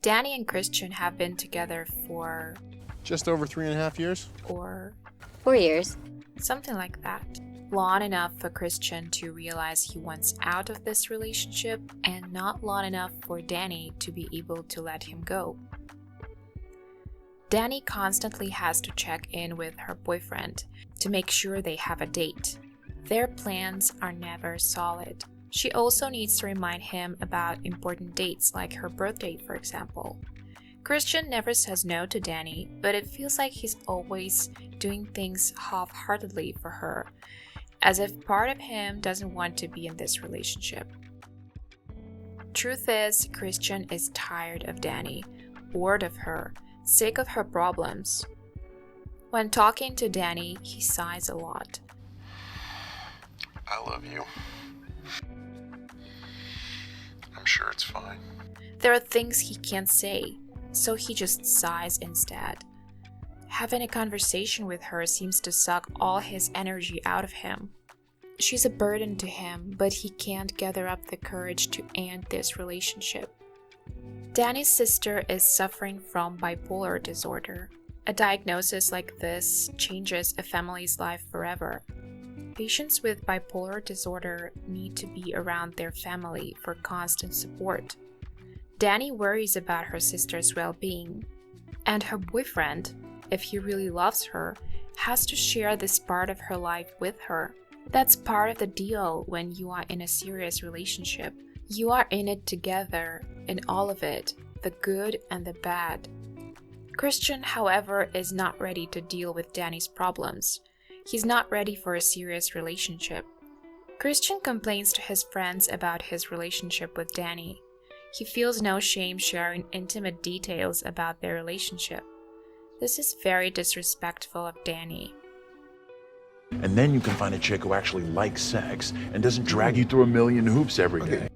Dani and Christian have been together for just over 3.5 years? Or 4 years. something like that. Long enough for Christian to realize he wants out of this relationship, and not long enough for Dani to be able to let him go. Dani constantly has to check in with her boyfriend to make sure they have a date. Their plans are never solid. She also needs to remind him about important dates like her birthday, for example. Christian never says no to Dani, but it feels like he's always doing things half-heartedly for her, as if part of him doesn't want to be in this relationship. Truth is, Christian is tired of Dani, bored of her, sick of her problems. When talking to Dani, he sighs a lot. I love you. I'm sure it's fine. There are things he can't say, so he just sighs instead. Having a conversation with her seems to suck all his energy out of him. She's a burden to him, but he can't gather up the courage to end this relationship. Dani's sister is suffering from bipolar disorder. A diagnosis like this changes a family's life forever. Patients with bipolar disorder need to be around their family for constant support. Dani worries about her sister's well-being, and her boyfriend, if he really loves her, has to share this part of her life with her. That's part of the deal when you are in a serious relationship. You are in it together, in all of it, the good and the bad. Christian, however, is not ready to deal with Dani's problems. He's not ready for a serious relationship. Christian complains to his friends about his relationship with Dani. He feels no shame sharing intimate details about their relationship. This is very disrespectful of Dani. And then you can find a chick who actually likes sex and doesn't drag you through a million hoops every day.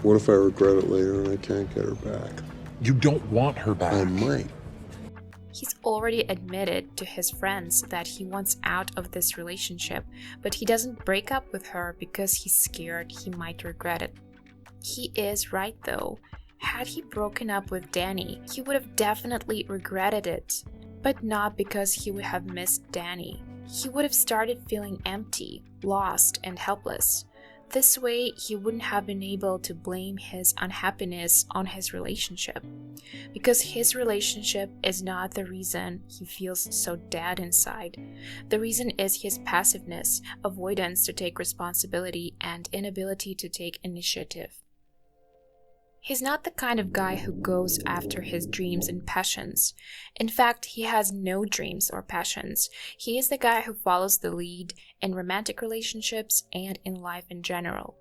What if I regret it later and I can't get her back? You don't want her back. I might. He's already admitted to his friends that he wants out of this relationship, but he doesn't break up with her because he's scared he might regret it. He is right though. Had he broken up with Dani, he would have definitely regretted it. But not because he would have missed Dani. He would have started feeling empty, lost, and helpless. This way, he wouldn't have been able to blame his unhappiness on his relationship. Because his relationship is not the reason he feels so dead inside. The reason is his passiveness, avoidance to take responsibility, and inability to take initiative. He's not the kind of guy who goes after his dreams and passions. In fact, he has no dreams or passions. He is the guy who follows the lead in romantic relationships and in life in general.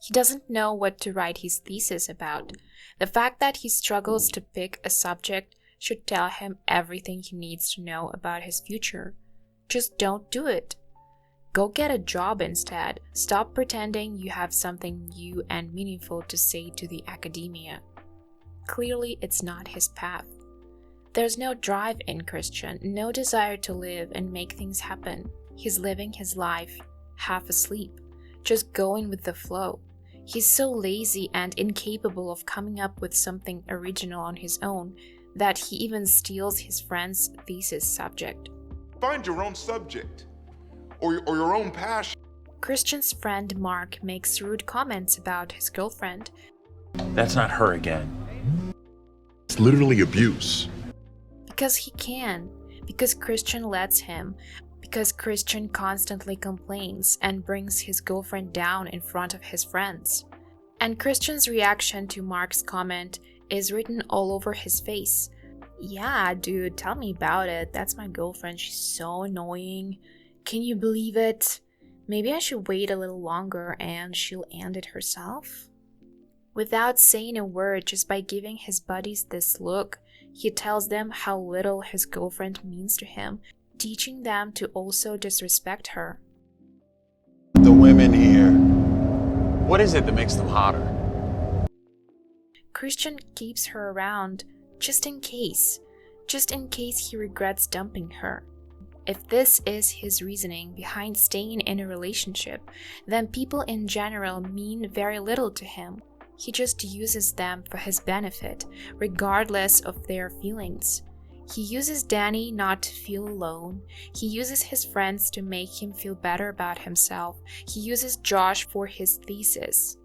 He doesn't know what to write his thesis about. The fact that he struggles to pick a subject should tell him everything he needs to know about his future. Just don't do it. Go get a job instead. Stop pretending you have something new and meaningful to say to the academia. Clearly, it's not his path. There's no drive in Christian, no desire to live and make things happen. He's living his life, half asleep, just going with the flow. He's so lazy and incapable of coming up with something original on his own that he even steals his friend's thesis subject. Find your own subject. Or your own passion. Christian's friend Mark makes rude comments about his girlfriend. That's not her again. It's literally abuse. Because he can. Because Christian lets him. Because Christian constantly complains and brings his girlfriend down in front of his friends. And Christian's reaction to Mark's comment is written all over his face. Yeah, dude, tell me about it. That's my girlfriend. She's so annoying. Can you believe it? Maybe I should wait a little longer and she'll end it herself? Without saying a word, just by giving his buddies this look, he tells them how little his girlfriend means to him, teaching them to also disrespect her. The women here. What is it that makes them hotter? Christian keeps her around just in case he regrets dumping her. If this is his reasoning behind staying in a relationship, then people in general mean very little to him. He just uses them for his benefit, regardless of their feelings. He uses Dani not to feel alone. He uses his friends to make him feel better about himself. He uses Josh for his thesis.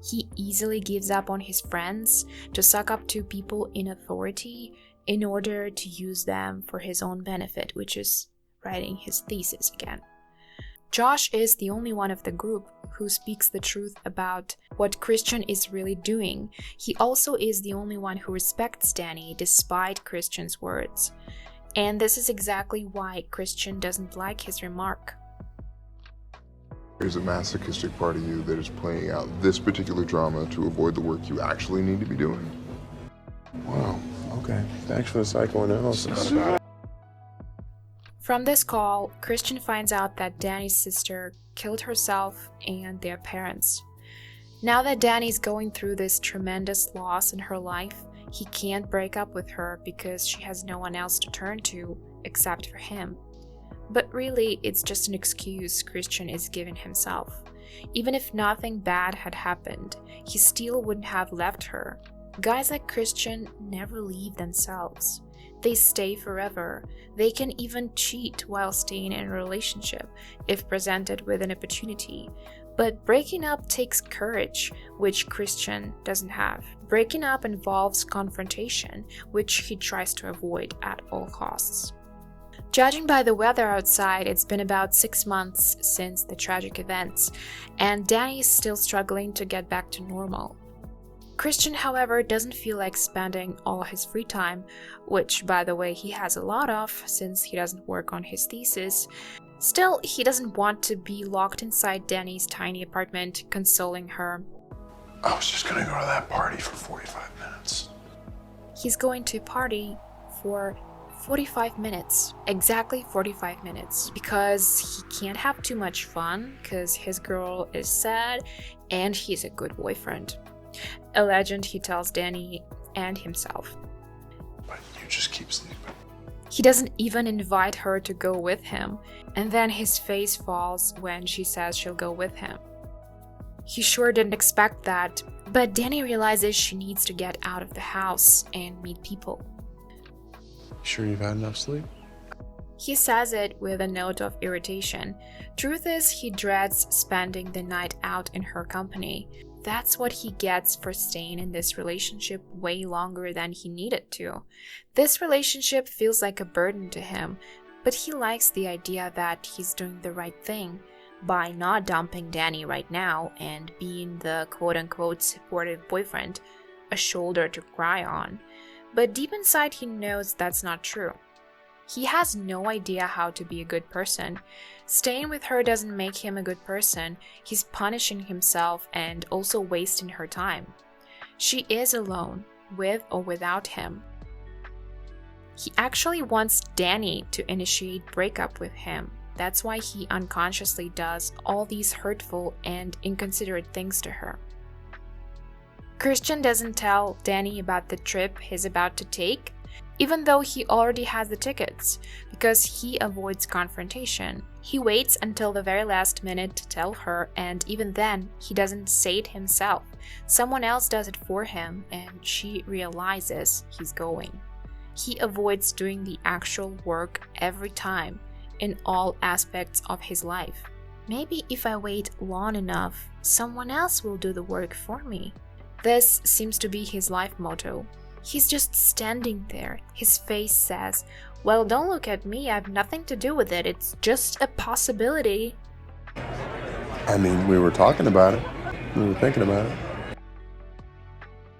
He easily gives up on his friends to suck up to people in authority in order to use them for his own benefit, which is writing his thesis again. Josh is the only one of the group who speaks the truth about what Christian is really doing. He also is the only one who respects Dani despite Christian's words. And this is exactly why Christian doesn't like his remark. There's a masochistic part of you that is playing out this particular drama to avoid the work you actually need to be doing. Wow, okay. Thanks for the psychoanalysis. From this call, Christian finds out that Dani's sister killed herself and their parents. Now that Dani's going through this tremendous loss in her life, he can't break up with her because she has no one else to turn to except for him. But really, it's just an excuse Christian is giving himself. Even if nothing bad had happened, he still wouldn't have left her. Guys like Christian never leave themselves. They stay forever. They can even cheat while staying in a relationship if presented with an opportunity. But breaking up takes courage, which Christian doesn't have. Breaking up involves confrontation, which he tries to avoid at all costs. Judging by the weather outside, it's been about 6 months since the tragic events, and Dani is still struggling to get back to normal. Christian, however, doesn't feel like spending all his free time, which, by the way, he has a lot of since he doesn't work on his thesis. Still, he doesn't want to be locked inside Dani's tiny apartment, consoling her. I was just gonna go to that party for 45 minutes. He's going to party for 45 minutes, exactly 45 minutes, because he can't have too much fun because his girl is sad and he's a good boyfriend. A legend, he tells Dani and himself. But you just keep sleeping. He doesn't even invite her to go with him, and then his face falls when she says she'll go with him. He sure didn't expect that, but Dani realizes she needs to get out of the house and meet people. Sure you've had enough sleep? He says it with a note of irritation. Truth is, he dreads spending the night out in her company. That's what he gets for staying in this relationship way longer than he needed to. This relationship feels like a burden to him, but he likes the idea that he's doing the right thing by not dumping Dani right now and being the quote-unquote supportive boyfriend, a shoulder to cry on. But deep inside he knows that's not true. He has no idea how to be a good person. Staying with her doesn't make him a good person. He's punishing himself and also wasting her time. She is alone, with or without him. He actually wants Dani to initiate breakup with him. That's why he unconsciously does all these hurtful and inconsiderate things to her. Christian doesn't tell Dani about the trip he's about to take, even though he already has the tickets, because he avoids confrontation. He waits until the very last minute to tell her, and even then, he doesn't say it himself. Someone else does it for him, and she realizes he's going. He avoids doing the actual work every time, in all aspects of his life. Maybe if I wait long enough, someone else will do the work for me. This seems to be his life motto. He's just standing there. His face says, "Well, don't look at me, I have nothing to do with it, it's just a possibility." I mean, we were talking about it. We were thinking about it.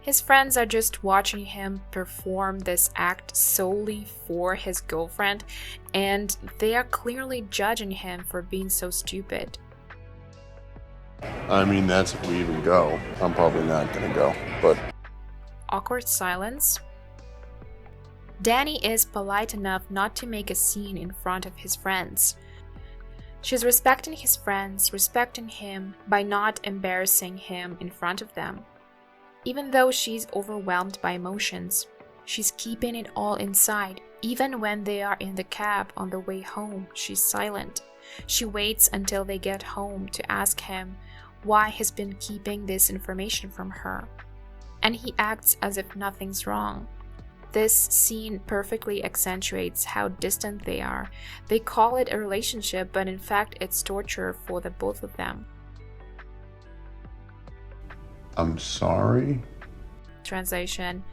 His friends are just watching him perform this act solely for his girlfriend, and they are clearly judging him for being so stupid. I mean, that's if we even go. I'm probably not gonna go, but... Awkward silence. Dani is polite enough not to make a scene in front of his friends. She's respecting his friends, respecting him by not embarrassing him in front of them. Even though she's overwhelmed by emotions, She's keeping it all inside. Even when they are in the cab on the way home, she's silent. She waits until they get home to ask him why he's been keeping this information from her. And he acts as if nothing's wrong. This scene perfectly accentuates how distant they are. They call it a relationship, but in fact it's torture for the both of them. I'm sorry. Translation: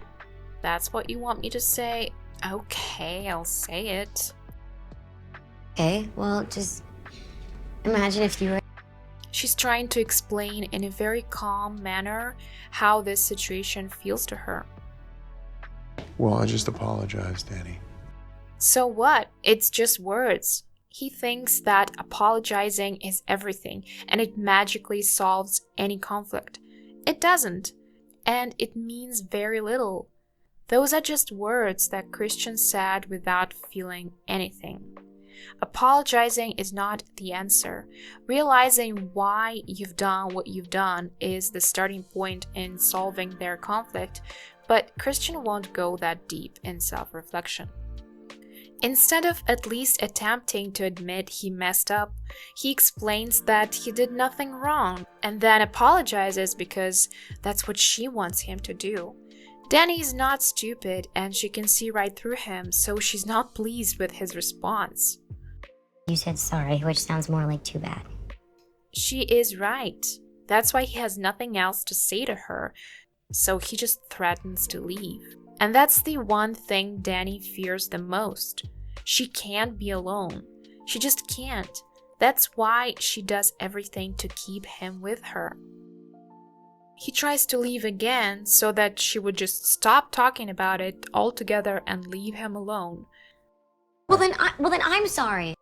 that's what you want me to say? Okay, I'll say it. Okay, well, just imagine if you were... She's trying to explain in a very calm manner how this situation feels to her. Well, I just apologize, Dani. So what? It's just words. He thinks that apologizing is everything and it magically solves any conflict. It doesn't, and it means very little. Those are just words that Christian said without feeling anything. Apologizing is not the answer. Realizing why you've done what you've done is the starting point in solving their conflict, but Christian won't go that deep in self-reflection. Instead of at least attempting to admit he messed up, he explains that he did nothing wrong and then apologizes because that's what she wants him to do. Dani is not stupid and she can see right through him, so she's not pleased with his response. You said sorry, which sounds more like too bad. She is right. That's why he has nothing else to say to her, so he just threatens to leave. And that's the one thing Dani fears the most. She can't be alone. She just can't. That's why she does everything to keep him with her. He tries to leave again so that she would just stop talking about it altogether and leave him alone. Well then I'm sorry.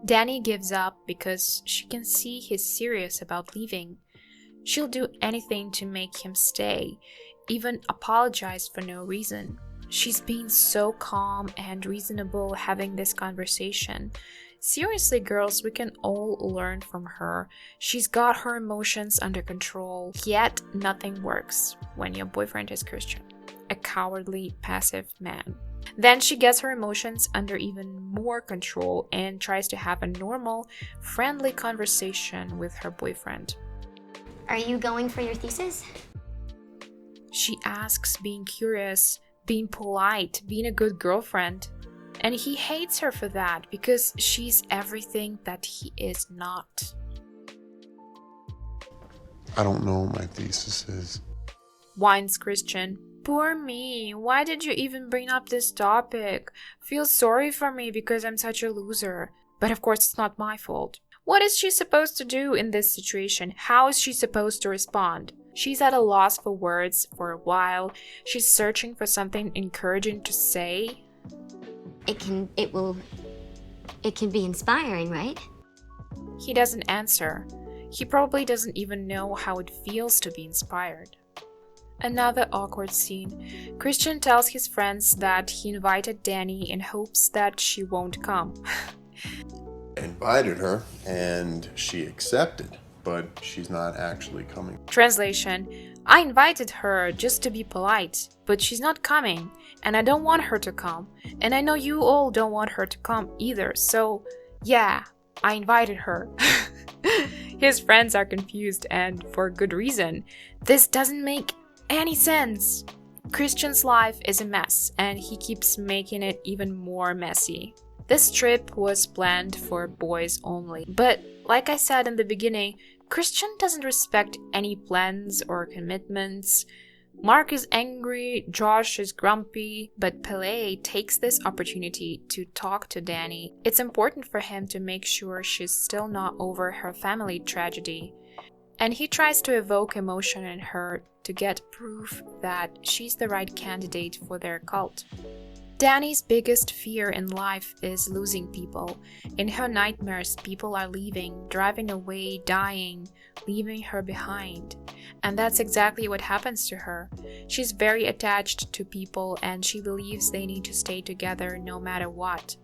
Dani gives up because she can see he's serious about leaving. She'll do anything to make him stay, even apologize for no reason. She's being so calm and reasonable having this conversation. Seriously, girls, we can all learn from her. She's got her emotions under control, yet nothing works when your boyfriend is Christian, a cowardly, passive man. Then she gets her emotions under even more control and tries to have a normal, friendly conversation with her boyfriend. Are you going for your thesis? She asks, being curious, being polite, being a good girlfriend. And he hates her for that because she's everything that he is not. I don't know what my thesis is. Whines Christian. Poor me, why did you even bring up this topic? Feel sorry for me because I'm such a loser. But of course it's not my fault. What is she supposed to do in this situation? How is she supposed to respond? She's at a loss for words for a while. She's searching for something encouraging to say. It can be inspiring, right? He doesn't answer. He probably doesn't even know how it feels to be inspired. Another awkward scene. Christian tells his friends that he invited Dani in hopes that she won't come. I invited her and she accepted, but she's not actually coming. Translation: I invited her just to be polite, but she's not coming, and I don't want her to come, and I know you all don't want her to come either, so yeah, I invited her. His friends are confused, and for good reason. This doesn't make any sense. Christian's life is a mess, and he keeps making it even more messy. This trip was planned for boys only, but like I said in the beginning, Christian doesn't respect any plans or commitments. Mark is angry, Josh is grumpy, but Pele takes this opportunity to talk to Dani. It's important for him to make sure she's still not over her family tragedy. And he tries to evoke emotion in her to get proof that she's the right candidate for their cult. Dani's biggest fear in life is losing people. In her nightmares, people are leaving, driving away, dying, leaving her behind. And that's exactly what happens to her. She's very attached to people and she believes they need to stay together no matter what.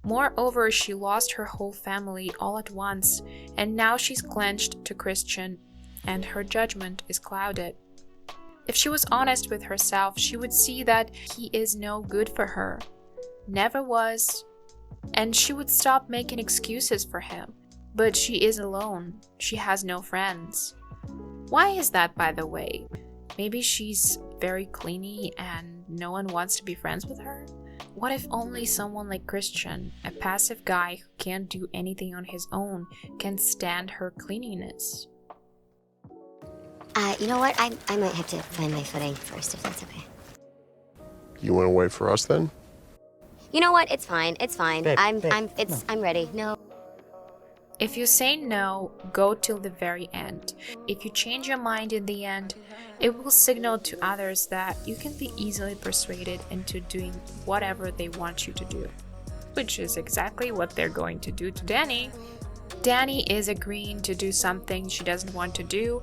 Moreover, she lost her whole family all at once, and now she's clenched to Christian, and her judgment is clouded. If she was honest with herself, she would see that he is no good for her. Never was. And she would stop making excuses for him. But she is alone. She has no friends. Why is that, by the way? Maybe she's very clingy and no one wants to be friends with her? What if only someone like Christian, a passive guy who can't do anything on his own, can stand her cleanliness? You know what? I might have to find my footing first, if that's okay. You want to wait for us then? You know what? It's fine. It's fine. Babe, I'm ready. No. If you say no, go till the very end. If you change your mind in the end, it will signal to others that you can be easily persuaded into doing whatever they want you to do. Which is exactly what they're going to do to Dani. Dani is agreeing to do something she doesn't want to do,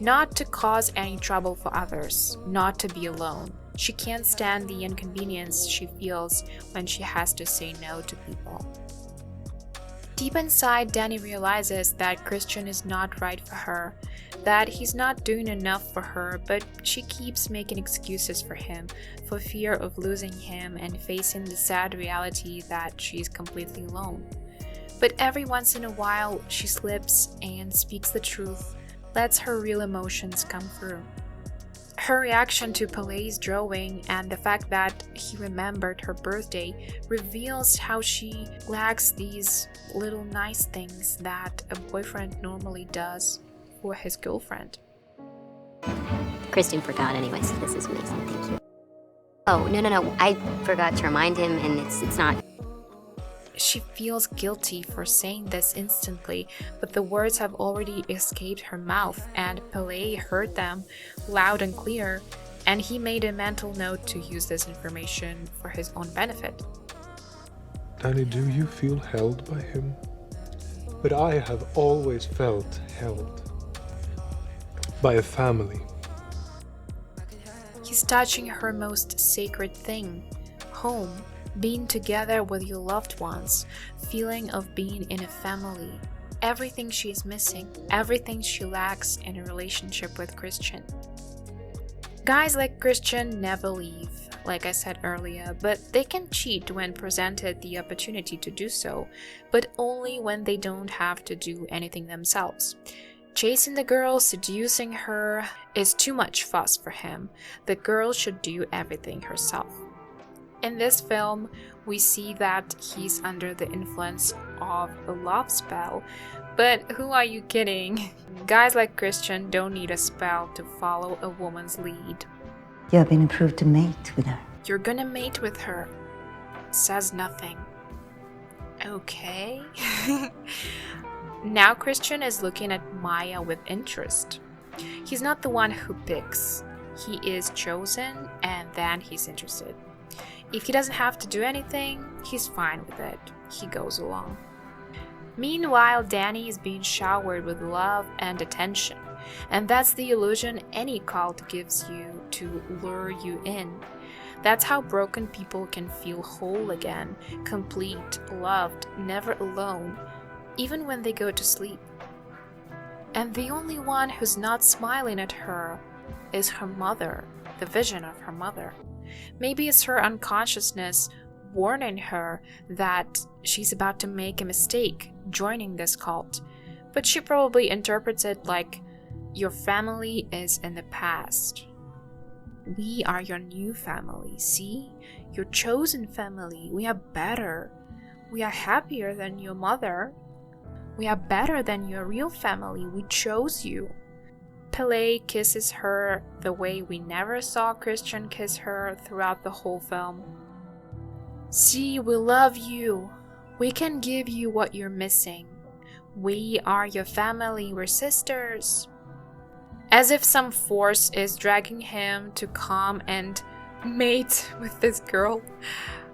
not to cause any trouble for others, not to be alone. She can't stand the inconvenience she feels when she has to say no to people. Deep inside, Dani realizes that Christian is not right for her, that he's not doing enough for her, but she keeps making excuses for him, for fear of losing him and facing the sad reality that she's completely alone. But every once in a while, she slips and speaks the truth, lets her real emotions come through. Her reaction to Pele's drawing and the fact that he remembered her birthday reveals how she lacks these little nice things that a boyfriend normally does for his girlfriend. Christian forgot anyway, so this is amazing. Thank you. Oh, no. I forgot to remind him, and it's not. She feels guilty for saying this instantly, but the words have already escaped her mouth, and Pele heard them loud and clear, and he made a mental note to use this information for his own benefit. Dani, do you feel held by him? But I have always felt held by a family. He's touching her most sacred thing, home. Being together with your loved ones, feeling of being in a family, everything she's missing, everything she lacks in a relationship with Christian. Guys like Christian never leave, like I said earlier, but they can cheat when presented the opportunity to do so, but only when they don't have to do anything themselves. Chasing the girl, seducing her is too much fuss for him. The girl should do everything herself. In this film, we see that he's under the influence of a love spell, but who are you kidding? Guys like Christian don't need a spell to follow a woman's lead. You have been approved to mate with her. You're gonna mate with her. Says nothing. Okay. Now Christian is looking at Maya with interest. He's not the one who picks. He is chosen and then he's interested. If he doesn't have to do anything, he's fine with it. He goes along. Meanwhile, Dani is being showered with love and attention, and that's the illusion any cult gives you to lure you in. That's how broken people can feel whole again, complete, loved, never alone, even when they go to sleep. And the only one who's not smiling at her is her mother, the vision of her mother. Maybe it's her unconsciousness warning her that she's about to make a mistake joining this cult, but she probably interprets it like, your family is in the past. We are your new family, see? Your chosen family. We are better. We are happier than your mother. We are better than your real family. We chose you. Pele kisses her the way we never saw Christian kiss her throughout the whole film. See, we love you. We can give you what you're missing. We are your family. We're sisters. As if some force is dragging him to come and mate with this girl.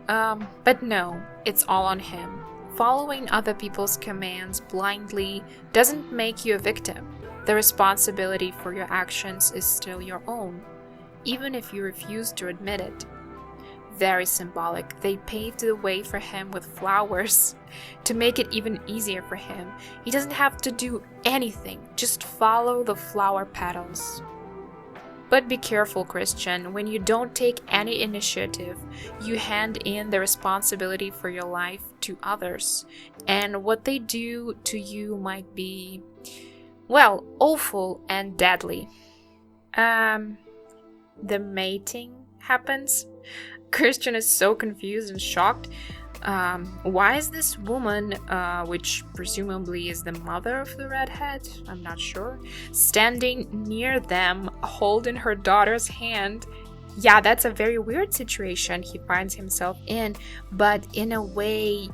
But no, it's all on him. Following other people's commands blindly doesn't make you a victim. The responsibility for your actions is still your own, even if you refuse to admit it. Very symbolic. They paved the way for him with flowers to make it even easier for him. He doesn't have to do anything, just follow the flower petals. But be careful, Christian. When you don't take any initiative, you hand in the responsibility for your life to others. And what they do to you might be, well, awful and deadly. The mating happens. Christian is so confused and shocked. Why is this woman, which presumably is the mother of the redhead, I'm not sure, standing near them, holding her daughter's hand? Yeah, that's a very weird situation he finds himself in, but in a way,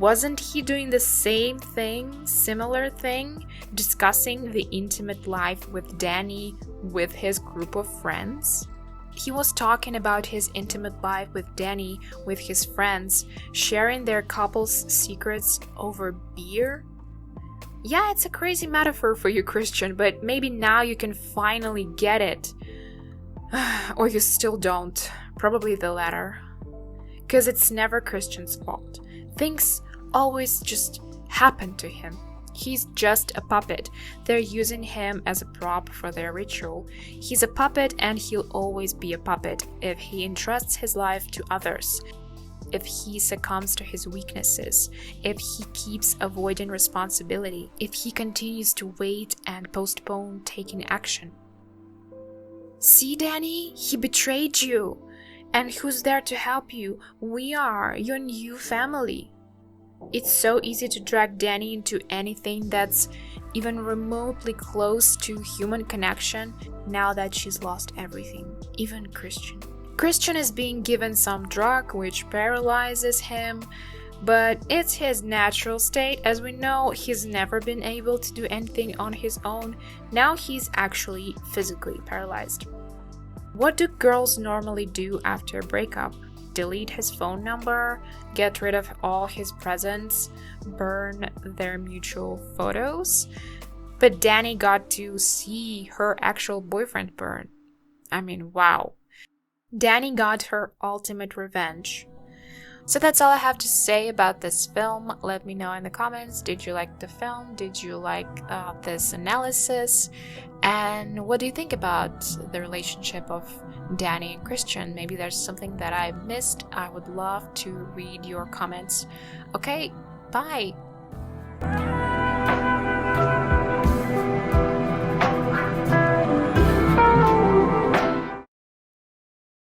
wasn't he doing the same thing, similar thing, discussing the intimate life with Dani with his group of friends? He was talking about his intimate life with Dani with his friends, sharing their couple's secrets over beer. Yeah, it's a crazy metaphor for you, Christian, but maybe now you can finally get it. Or you still don't. Probably the latter. Because it's never Christian's fault. Things always just happen to him. He's just a puppet. They're using him as a prop for their ritual. He's a puppet and he'll always be a puppet if he entrusts his life to others, if he succumbs to his weaknesses, if he keeps avoiding responsibility, if he continues to wait and postpone taking action. See, Dani? He betrayed you. And who's there to help you? We are, your new family. It's so easy to drag Dani into anything that's even remotely close to human connection now that she's lost everything, even Christian. Christian is being given some drug which paralyzes him, but it's his natural state. As we know, he's never been able to do anything on his own. Now he's actually physically paralyzed. What do girls normally do after a breakup? Delete his phone number, get rid of all his presents, burn their mutual photos? But Dani got to see her actual boyfriend burn. I mean, wow. Dani got her ultimate revenge. So that's all I have to say about this film. Let me know in the comments, did you like the film? Did you like this analysis? And what do you think about the relationship of Dani and Christian? Maybe there's something that I missed. I would love to read your comments. Okay, bye!